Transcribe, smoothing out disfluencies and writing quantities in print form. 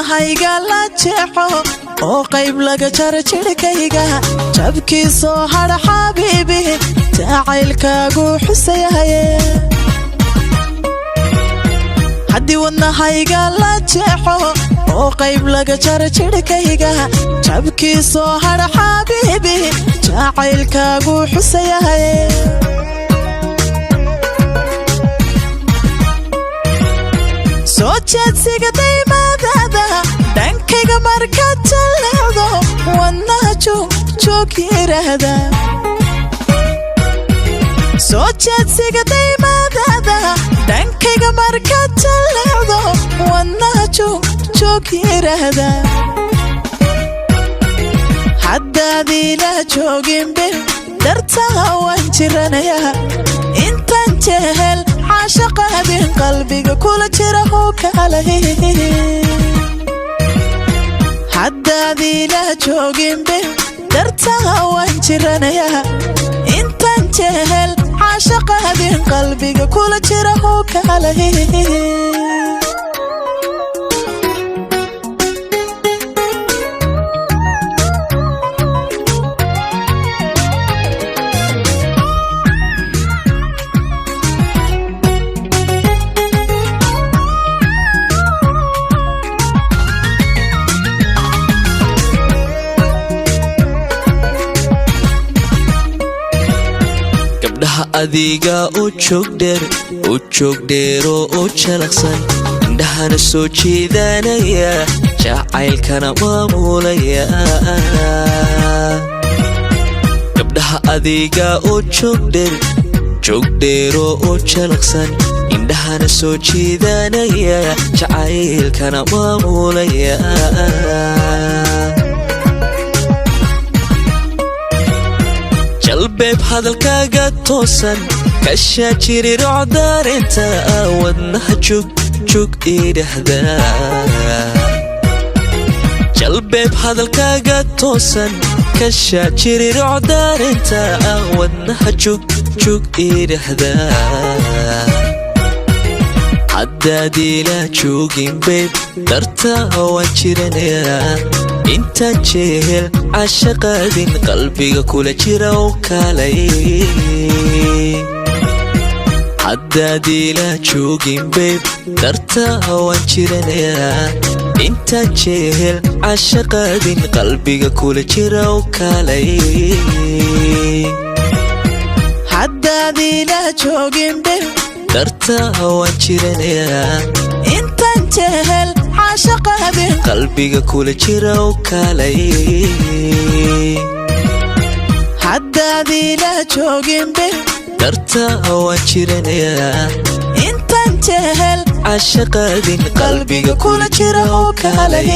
wadnahayga la jeexo oo qayb laga jaro jirkayga jabkii soo hadha xabiibi jacaylkaagu xusayahay haddii wadnahayga la jeexo oo qayb laga jaro jirkayga jabkii soo hadha xabiibi jacaylkaagu xusayahay soo jeedsiga daymadada dhankayga markaad jaleecdo wadnaha joog yiraahda soo jeedsiga daymadada dhankayga markaad jaleecdo wadnaha joog yiraahda haddaadiila jooginbe dartaha waan jiranayaa intaan jehel عاشق بين قلبي كل جرح وكاله حدا ذي لا جوجين به درتها وانجرنا يا انت انتهل عاشق بين قلبي كل جرح وكاله adiga oo joog dheero oo jalaqsan indhahana soo jeedanaya jacaylkana maamulaya gabdhaha adiga oo joog dheero oo jalaqsan indhahana soo jeedanaya jacaylkana maamulaya qalbeeb hadalkaaga toosan ka shaajiri rocdarinta wadnaha joog idhahda qalbeeb hadalkaaga toosan ka shaajiri rocdarinta wadnaha joog idhahda haddaadiila joogin beeb darta waan jiranayaa intaan jehel cashaqaadin qalbiga kula jira oo kaalay haddaadiila joogin beeb darta waan jiranayaa intaan jehel cashaqaadin qalbiga kula jira oo kaalay haddaadiila joogin beeb darta waan jiranayaa intaan jehel عاشق بين قلبي كل جرا وكالي حدا ذي لا جوجين به درتا وانشرنيا انت انتهل عاشق بين قلبي كل جرا وكالي